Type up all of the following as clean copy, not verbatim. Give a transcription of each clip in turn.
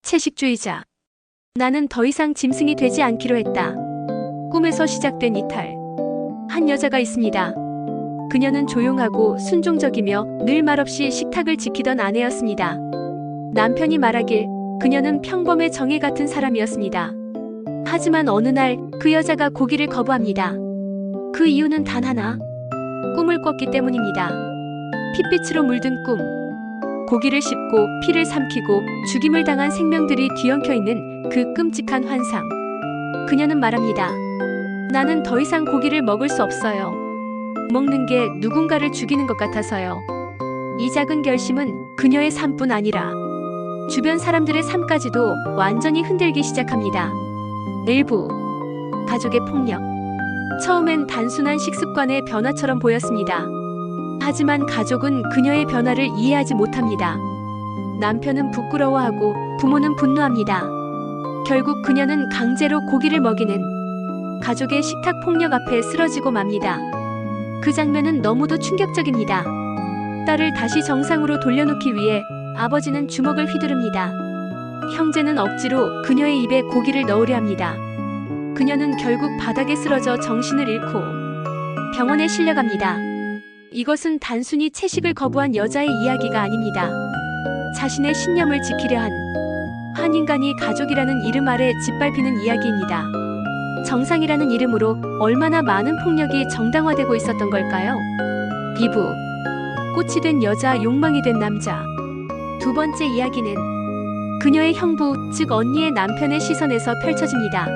채식주의자. 나는 더 이상 짐승이 되지 않기로 했다. 꿈에서 시작된 이탈. 한 여자가 있습니다. 그녀는 조용하고 순종적이며 늘 말없이 식탁을 지키던 아내였습니다. 남편이 말하길 그녀는 평범의 정의 같은 사람이었습니다. 하지만 어느 날 그 여자가 고기를 거부합니다. 그 이유는 단 하나. 꿈을 꿨기 때문입니다. 핏빛으로 물든 꿈. 고기를 씹고 피를 삼키고 죽임을 당한 생명들이 뒤엉켜 있는 그 끔찍한 환상. 그녀는 말합니다. 나는 더 이상 고기를 먹을 수 없어요. 먹는 게 누군가를 죽이는 것 같아서요. 이 작은 결심은 그녀의 삶뿐 아니라 주변 사람들의 삶까지도 완전히 흔들기 시작합니다. 일부. 가족의 폭력. 처음엔 단순한 식습관의 변화처럼 보였습니다. 하지만 가족은 그녀의 변화를 이해하지 못합니다. 남편은 부끄러워하고 부모는 분노합니다. 결국 그녀는 강제로 고기를 먹이는 가족의 식탁 폭력 앞에 쓰러지고 맙니다. 그 장면은 너무도 충격적입니다. 딸을 다시 정상으로 돌려놓기 위해 아버지는 주먹을 휘두릅니다. 형제는 억지로 그녀의 입에 고기를 넣으려 합니다. 그녀는 결국 바닥에 쓰러져 정신을 잃고 병원에 실려갑니다. 이것은 단순히 채식을 거부한 여자의 이야기가 아닙니다. 자신의 신념을 지키려 한 인간이 가족이라는 이름 아래 짓밟히는 이야기입니다. 정상이라는 이름으로 얼마나 많은 폭력이 정당화되고 있었던 걸까요? 2부. 꽃이 된 여자, 욕망이 된 남자. 두 번째 이야기는 그녀의 형부, 즉 언니의 남편의 시선에서 펼쳐집니다.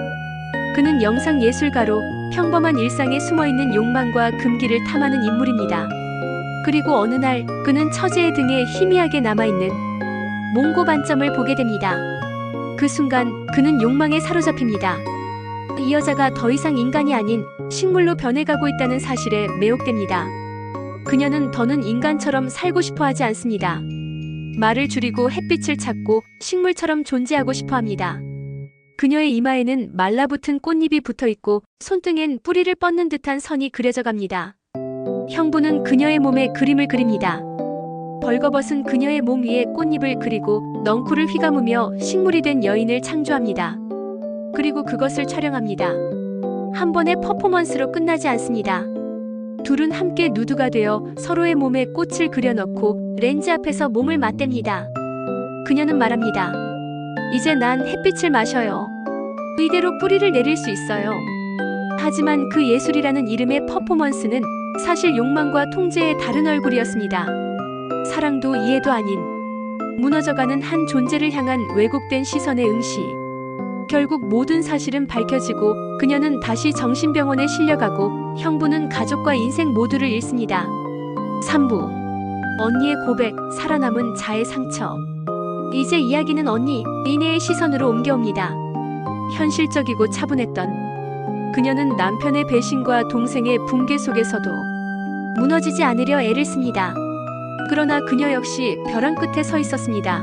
그는 영상예술가로 평범한 일상에 숨어있는 욕망과 금기를 탐하는 인물입니다. 그리고 어느 날 그는 처제의 등에 희미하게 남아있는 몽고 반점을 보게 됩니다. 그 순간 그는 욕망에 사로잡힙니다. 이 여자가 더 이상 인간이 아닌 식물로 변해가고 있다는 사실에 매혹됩니다. 그녀는 더는 인간처럼 살고 싶어 하지 않습니다. 말을 줄이고 햇빛을 찾고 식물처럼 존재하고 싶어 합니다. 그녀의 이마에는 말라붙은 꽃잎이 붙어있고 손등엔 뿌리를 뻗는 듯한 선이 그려져 갑니다. 형부는 그녀의 몸에 그림을 그립니다. 벌거벗은 그녀의 몸 위에 꽃잎을 그리고 넝쿨을 휘감으며 식물이 된 여인을 창조합니다. 그리고 그것을 촬영합니다. 한 번의 퍼포먼스로 끝나지 않습니다. 둘은 함께 누드가 되어 서로의 몸에 꽃을 그려넣고 렌즈 앞에서 몸을 맞댑니다. 그녀는 말합니다. 이제 난 햇빛을 마셔요. 이대로 뿌리를 내릴 수 있어요. 하지만 그 예술이라는 이름의 퍼포먼스는 사실 욕망과 통제의 다른 얼굴이었습니다. 사랑도 이해도 아닌 무너져가는 한 존재를 향한 왜곡된 시선의 응시. 결국 모든 사실은 밝혀지고 그녀는 다시 정신병원에 실려가고 형부는 가족과 인생 모두를 잃습니다. 3부. 언니의 고백, 살아남은 자의 상처. 이제 이야기는 언니, 리네의 시선으로 옮겨옵니다. 현실적이고 차분했던 그녀는 남편의 배신과 동생의 붕괴 속에서도 무너지지 않으려 애를 씁니다. 그러나 그녀 역시 벼랑 끝에 서 있었습니다.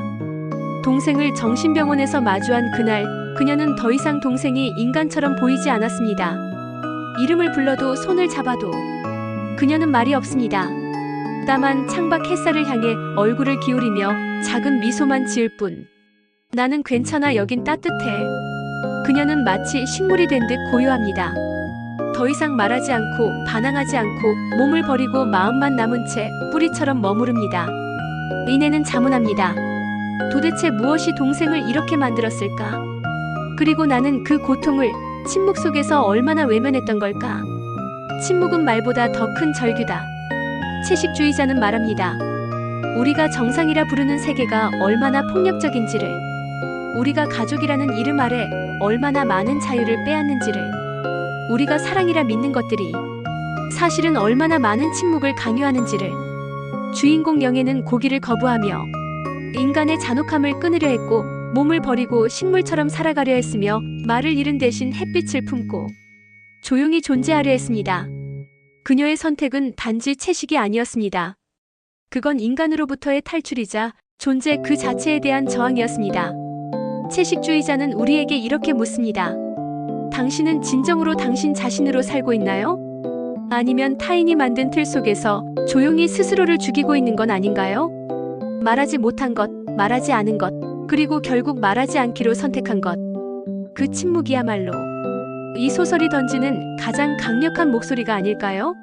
동생을 정신병원에서 마주한 그날, 그녀는 더 이상 동생이 인간처럼 보이지 않았습니다. 이름을 불러도 손을 잡아도 그녀는 말이 없습니다. 다만 창밖 햇살을 향해 얼굴을 기울이며 작은 미소만 지을 뿐. 나는 괜찮아, 여긴 따뜻해. 그녀는 마치 식물이 된 듯 고요합니다. 더 이상 말하지 않고 반항하지 않고 몸을 버리고 마음만 남은 채 뿌리처럼 머무릅니다. 리네는 자문합니다. 도대체 무엇이 동생을 이렇게 만들었을까? 그리고 나는 그 고통을 침묵 속에서 얼마나 외면했던 걸까? 침묵은 말보다 더 큰 절규다. 채식주의자는 말합니다. 우리가 정상이라 부르는 세계가 얼마나 폭력적인지를, 우리가 가족이라는 이름 아래 얼마나 많은 자유를 빼앗는지를, 우리가 사랑이라 믿는 것들이 사실은 얼마나 많은 침묵을 강요하는지를. 주인공 영애는 고기를 거부하며 인간의 잔혹함을 끊으려 했고 몸을 버리고 식물처럼 살아가려 했으며 말을 잃은 대신 햇빛을 품고 조용히 존재하려 했습니다. 그녀의 선택은 단지 채식이 아니었습니다. 그건 인간으로부터의 탈출이자 존재 그 자체에 대한 저항이었습니다. 채식주의자는 우리에게 이렇게 묻습니다. 당신은 진정으로 당신 자신으로 살고 있나요? 아니면 타인이 만든 틀 속에서 조용히 스스로를 죽이고 있는 건 아닌가요? 말하지 못한 것, 말하지 않은 것, 그리고 결국 말하지 않기로 선택한 것. 그 침묵이야말로 이 소설이 던지는 가장 강력한 목소리가 아닐까요?